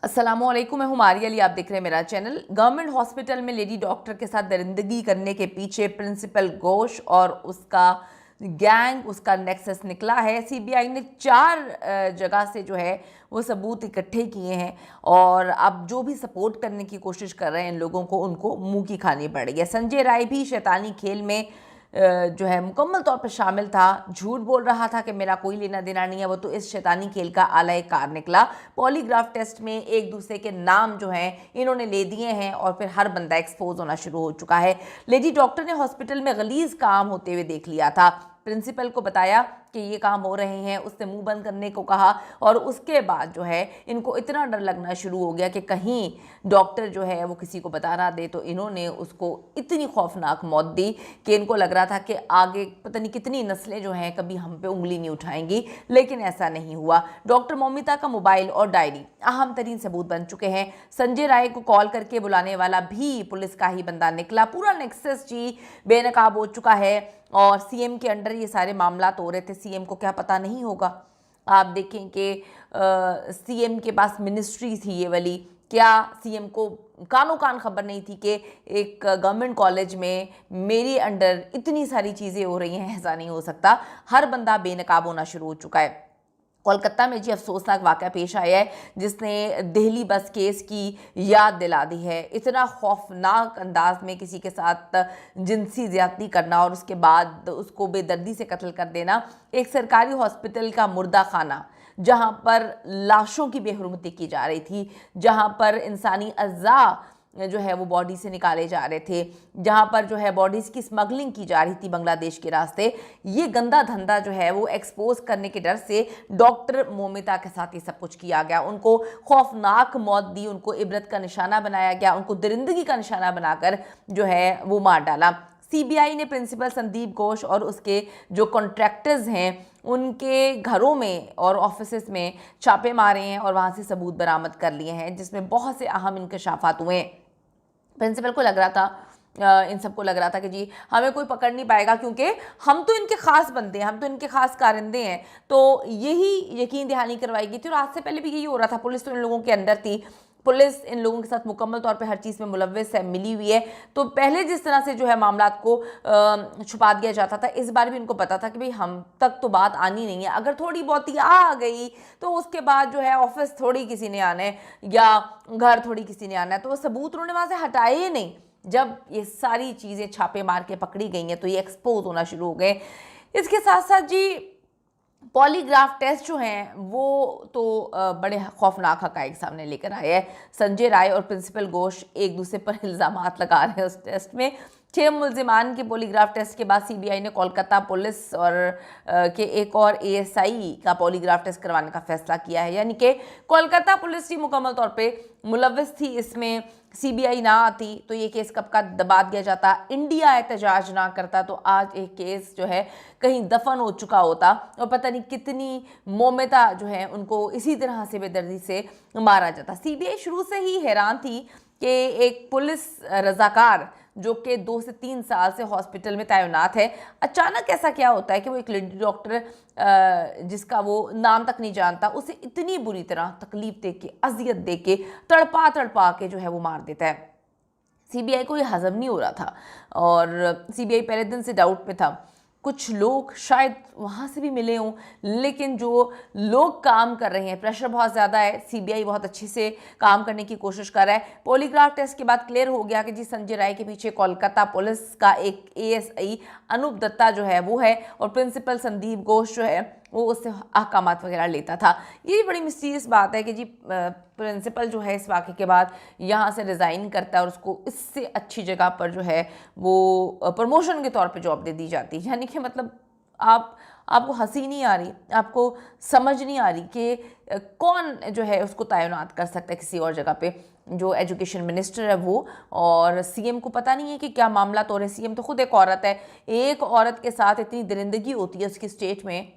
अस्सलामुअलैकुम, मैं हूं मारिया अली। आप देख रहे हैं मेरा चैनल। गवर्नमेंट हॉस्पिटल में लेडी डॉक्टर के साथ दरिंदगी करने के पीछे प्रिंसिपल घोष और उसका गैंग, उसका नेक्सस निकला है। सीबीआई ने 4 जगह से जो है वो सबूत इकट्ठे किए हैं और अब जो भी सपोर्ट करने की कोशिश कर रहे हैं इन लोगों को, उनको मुंह की खानी पड़ रही है। संजय राय भी शैतानी खेल में जो है मुकम्मल तौर पर शामिल था। झूठ बोल रहा था कि मेरा कोई लेना देना नहीं है, वो तो इस शैतानी खेल का आला कार निकला। पॉलीग्राफ टेस्ट में एक दूसरे के नाम जो हैं इन्होंने ले दिए हैं और फिर हर बंदा एक्सपोज होना शुरू हो चुका है। लेडी डॉक्टर ने हॉस्पिटल में गलीज काम होते हुए देख लिया था। प्रिंसिपल को बताया कि ये काम हो रहे हैं, उसने मुंह बंद करने को कहा और उसके बाद जो है इनको इतना डर लगना शुरू हो गया कि कहीं डॉक्टर जो है वो किसी को बता ना दे, तो इन्होंने उसको इतनी खौफनाक मौत दी कि इनको लग रहा था कि आगे पता नहीं कितनी नस्लें जो हैं कभी हम पे उंगली नहीं उठाएंगी, लेकिन ऐसा नहीं हुआ। डॉक्टर मौमिता का मोबाइल और डायरी अहम तरीन सबूत बन चुके हैं। संजय राय को कॉल करके बुलाने वाला भी पुलिस का ही बंदा निकला। पूरा नेक्सस जी बेनकाब हो चुका है और सीएम के अंडर ये सारे मामला हो रहे थे। सीएम को क्या पता नहीं होगा? आप देखें कि सीएम के पास मिनिस्ट्री थी ये वाली, क्या सीएम को कानो कान खबर नहीं थी कि एक गवर्नमेंट कॉलेज में मेरे अंडर इतनी सारी चीज़ें हो रही हैं? ऐसा नहीं हो सकता। हर बंदा बेनकाब होना शुरू हो चुका है। कोलकाता में जी अफसोसनाक वाक़या पेश आया है जिसने दिल्ली बस केस की याद दिला दी है। इतना खौफनाक अंदाज में किसी के साथ जिनसी ज़्यादती करना और उसके बाद उसको बेदर्दी से कत्ल कर देना। एक सरकारी हॉस्पिटल का मुर्दा खाना जहां पर लाशों की बेहुरमती की जा रही थी, जहां पर इंसानी अज़ा जो है वो बॉडी से निकाले जा रहे थे, जहाँ पर जो है बॉडीज़ की स्मगलिंग की जा रही थी बांग्लादेश के रास्ते। ये गंदा धंधा जो है वो एक्सपोज करने के डर से डॉक्टर मौमिता के साथ ये सब कुछ किया गया। उनको खौफनाक मौत दी, उनको इबरत का निशाना बनाया गया, उनको दरिंदगी का निशाना बनाकर जो है वो मार डाला। सीबीआई ने प्रिंसिपल संदीप घोष और उसके जो कॉन्ट्रैक्टर्स हैं उनके घरों में और ऑफिसेस में छापे मारे हैं और वहाँ से सबूत बरामद कर लिए हैं, जिसमें बहुत से अहम इंकशाफात हुए हैं। प्रिंसिपल को लग रहा था, इन सबको लग रहा था कि जी हमें कोई पकड़ नहीं पाएगा क्योंकि हम तो इनके खास बंदे हैं, हम तो इनके खास कारिंदे हैं। तो यही यकीन दहानी करवाई गई थी और आज से पहले भी यही हो रहा था। पुलिस तो इन लोगों के अंदर थी, पुलिस इन लोगों के साथ मुकम्मल तौर पे हर चीज़ में मुलव्वस है, मिली हुई है। तो पहले जिस तरह से जो है मामलात को छुपा दिया जाता था, इस बार भी इनको पता था कि भाई हम तक तो बात आनी नहीं है। अगर थोड़ी बहुत ही आ गई तो उसके बाद जो है ऑफिस थोड़ी किसी ने आना है या घर थोड़ी किसी ने आना है, तो वो सबूत उन्होंने वहाँ से हटाए ही नहीं। जब ये सारी चीज़ें छापे मार के पकड़ी गई हैं तो ये एक्सपोज होना शुरू हो गए। इसके साथ साथ जी पॉलीग्राफ टेस्ट जो हैं वो तो बड़े खौफनाक हक़ाइक़ सामने लेकर आए हैं। संजय राय और प्रिंसिपल घोष एक दूसरे पर इल्ज़ामात लगा रहे हैं उस टेस्ट में। 6 मुल्ज़िमान के पॉलीग्राफ टेस्ट के बाद सीबीआई ने कोलकाता पुलिस और के एक और एएसआई का पॉलीग्राफ टेस्ट करवाने का फैसला किया है। यानी कि कोलकाता पुलिस ही मुकम्मल तौर पे मुलव्वस थी इसमें। सीबीआई ना आती तो ये केस कब का दबा दिया जाता, इंडिया एहतजाज ना करता तो आज एक केस जो है कहीं दफन हो चुका होता और पता नहीं कितनी मौमिता जो है उनको इसी तरह से बेदर्दी से मारा जाता। सीबीआई शुरू से ही हैरान थी कि एक पुलिस रजाकार जो कि 2 से 3 साल से हॉस्पिटल में तैनात है, अचानक ऐसा क्या होता है कि वो एक लेडी डॉक्टर जिसका वो नाम तक नहीं जानता, उसे इतनी बुरी तरह तकलीफ दे के, अजियत दे के, तड़पा तड़पा के जो है वो मार देता है। सीबीआई को ये हजम नहीं हो रहा था और सीबीआई पहले दिन से डाउट में था। कुछ लोग शायद वहाँ से भी मिले हों, लेकिन जो लोग काम कर रहे हैं, प्रेशर बहुत ज़्यादा है। सीबीआई बहुत अच्छे से काम करने की कोशिश कर रहा है। पॉलीग्राफ टेस्ट के बाद क्लियर हो गया कि जी संजय राय के पीछे कोलकाता पुलिस का एक एएसआई अनूप दत्ता जो है वो है और प्रिंसिपल संदीप घोष जो है वो उससे अहकामात वगैरह लेता था। ये बड़ी मिस्टीरियस बात है कि जी प्रिंसिपल जो है इस वाक़े के बाद यहाँ से रिज़ाइन करता है और उसको इससे अच्छी जगह पर जो है वो प्रमोशन के तौर पे जॉब दे दी जाती है। यानी कि मतलब आपको हंसी नहीं आ रही, आपको समझ नहीं आ रही कि कौन जो है उसको तैनात कर सकता है किसी और जगह पे। जो एजुकेशन मिनिस्टर है वो, और सीएम को पता नहीं है कि क्या मामला तो रहे। सीएम तो खुद एक औरत है, एक औरत के साथ इतनी दरिंदगी होती है उसकी स्टेट में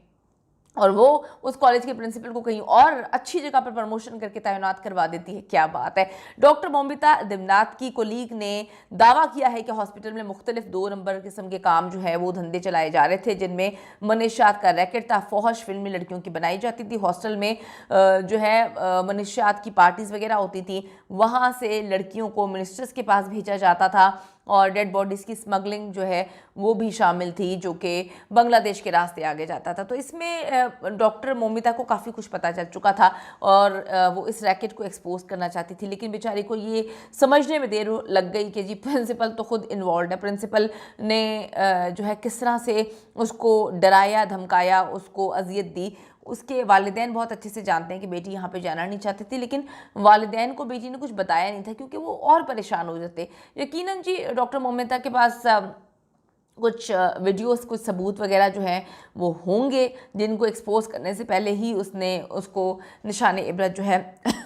और वो उस कॉलेज के प्रिंसिपल को कहीं और अच्छी जगह पर प्रमोशन करके तैनात करवा देती है। क्या बात है। डॉक्टर मोमिता दिमनाथ की कोलीग ने दावा किया है कि हॉस्पिटल में मुख्तलिफ 2 नंबर किस्म के काम जो है वो धंधे चलाए जा रहे थे, जिनमें मनशियात का रैकेट था, फौहश फिल्मी लड़कियों की बनाई जाती थी, हॉस्टल में जो है मनशियात की पार्टीज़ वगैरह होती थी, वहाँ से लड़कियों को मिनिस्टर्स के पास भेजा जाता था, और डेड बॉडीज़ की स्मगलिंग जो है वो भी शामिल थी, जो कि बांग्लादेश के रास्ते आगे जाता था। तो इसमें डॉक्टर मोमिता को काफ़ी कुछ पता चल चुका था, और वो इस रैकेट को एक्सपोज करना चाहती थी, लेकिन बेचारी को ये समझने में देर लग गई कि जी प्रिंसिपल तो खुद इन्वॉल्व है। प्रिंसिपल ने जो है किस तरह से उसको डराया, धमकाया, उसको अजियत दी। उसके वालिदैन बहुत अच्छे से जानते हैं कि बेटी यहाँ पे जाना नहीं चाहती थी, लेकिन वालिदैन को बेटी ने कुछ बताया नहीं था, क्योंकि वो और परेशान हो जाते। यकीनन जी डॉक्टर मोमिता के पास कुछ वीडियोस, कुछ सबूत वगैरह जो हैं वो होंगे, जिनको एक्सपोज करने से पहले ही उसको निशाने इबरत जो है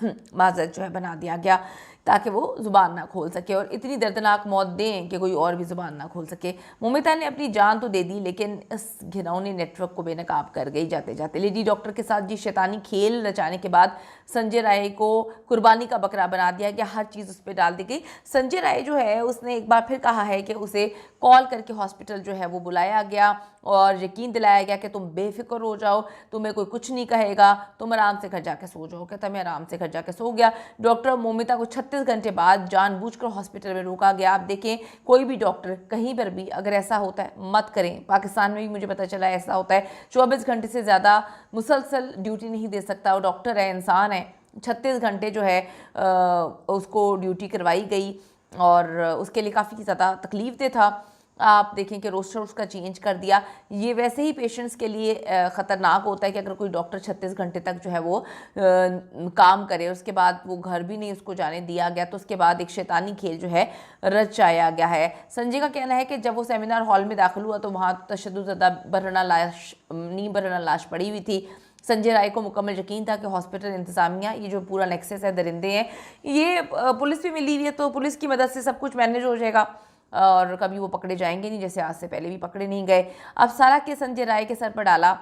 माजरत जो है बना दिया गया, ताकि वो ज़ुबान ना खोल सके और इतनी दर्दनाक मौत दें कि कोई और भी ज़ुबान ना खोल सके। मोमिता ने अपनी जान तो दे दी, लेकिन इस घिनौने नेटवर्क को बेनकाब कर गई जाते जाते। लेडी डॉक्टर के साथ जी शैतानी खेल रचाने के बाद संजय राय को कुर्बानी का बकरा बना दिया गया, हर चीज़ उस पर डाल दी गई। संजय राय जो है उसने एक बार फिर कहा है कि उसे कॉल करके हॉस्पिटल जो है वो बुलाया गया और यकीन दिलाया गया कि तुम बेफिक्र हो जाओ, तुम्हें कोई कुछ नहीं कहेगा, तुम आराम से घर जाके सो जाओ। कहता मैं आराम से घर जाके सो गया। डॉक्टर मोमिता को 36 घंटे बाद जानबूझकर हॉस्पिटल में रोका गया। आप देखें, कोई भी डॉक्टर कहीं पर भी अगर ऐसा होता है मत करें। पाकिस्तान में भी मुझे पता चला ऐसा होता है, 24 घंटे से ज़्यादा मुसलसल ड्यूटी नहीं दे सकता। वो डॉक्टर है, इंसान है। 36 घंटे जो है उसको ड्यूटी करवाई गई और उसके लिए काफ़ी ज़्यादा तकलीफ दे था। आप देखें कि रोस्टर उसका चेंज कर दिया। ये वैसे ही पेशेंट्स के लिए ख़तरनाक होता है कि अगर कोई डॉक्टर 36 घंटे तक जो है वो काम करे, उसके बाद वो घर भी नहीं उसको जाने दिया गया, तो उसके बाद एक शैतानी खेल जो है रचाया गया है। संजय का कहना है कि जब वो सेमिनार हॉल में दाखिल हुआ तो वहाँ तशद्दुद नींह बरहना लाश पड़ी हुई थी। संजय राय को मुकम्मल यकीन था कि हॉस्पिटल इंतज़ामिया, ये जो पूरा नेक्सस है, दरिंदे हैं, ये पुलिस भी मिली हुई है, तो पुलिस की मदद से सब कुछ मैनेज हो जाएगा और कभी वो पकड़े जाएंगे नहीं, जैसे आज से पहले भी पकड़े नहीं गए। अब सारा के संजय राय के सर पर डाला,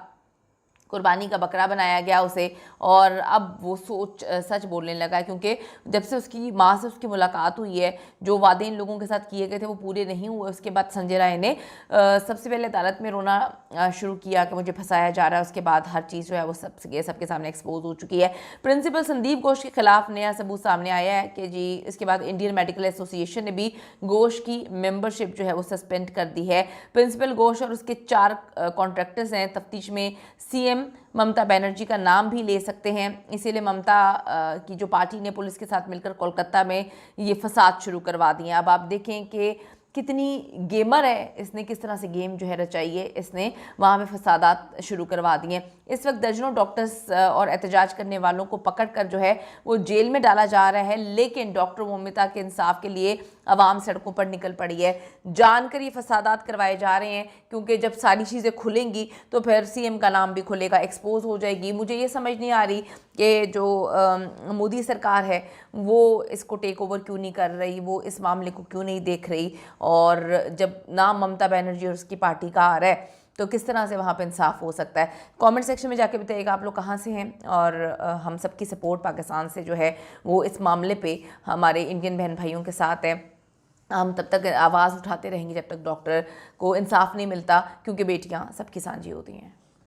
कुर्बानी का बकरा बनाया गया उसे, और अब वो सच बोलने लगा है, क्योंकि जब से उसकी माँ से उसकी मुलाकात हुई है, जो वादे इन लोगों के साथ किए गए थे वो पूरे नहीं हुए। उसके बाद संजय राय ने सबसे पहले अदालत में रोना शुरू किया कि मुझे फंसाया जा रहा है। उसके बाद हर चीज़ जो है वो सबके सामने एक्सपोज हो चुकी है। प्रिंसिपल संदीप घोष के खिलाफ नया सबूत सामने आया है कि जी इसके बाद इंडियन मेडिकल एसोसिएशन ने भी घोष की मेंबरशिप जो है वो सस्पेंड कर दी है। प्रिंसिपल घोष और उसके 4 कॉन्ट्रैक्टर्स हैं, तफ्तीश में सीएम ममता बनर्जी का नाम भी ले सकते हैं। इसीलिए ममता की जो पार्टी ने पुलिस के साथ मिलकर कोलकाता में ये फसाद शुरू करवा दिए। अब आप देखें कि कितनी गेमर है, इसने किस तरह से गेम जो है रचाई है, इसने वहाँ पे फसादात शुरू करवा दिए। इस वक्त दर्जनों डॉक्टर्स और एहतजाज करने वालों को पकड़ कर जो है वो जेल में डाला जा रहा है, लेकिन डॉक्टर मोमिता के इंसाफ के लिए अवाम सड़कों पर निकल पड़ी है। जानकर ये फसादात करवाए जा रहे हैं, क्योंकि जब सारी चीज़ें खुलेंगी तो फिर सीएम का नाम भी खुलेगा, एक्सपोज हो जाएगी। मुझे ये समझ नहीं आ रही कि जो मोदी सरकार है वो इसको टेक ओवर क्यों नहीं कर रही, वो इस मामले को क्यों नहीं देख रही, और जब नाम ममता बनर्जी और उसकी पार्टी का आ रहा है तो किस तरह से वहाँ पे इंसाफ हो सकता है। कमेंट सेक्शन में जाके बताइएगा आप लोग कहाँ से हैं, और हम सबकी सपोर्ट पाकिस्तान से जो है वो इस मामले पे हमारे इंडियन बहन भाइयों के साथ है। हम तब तक आवाज़ उठाते रहेंगे जब तक डॉक्टर को इंसाफ नहीं मिलता, क्योंकि बेटियाँ सबकी सांझी होती हैं।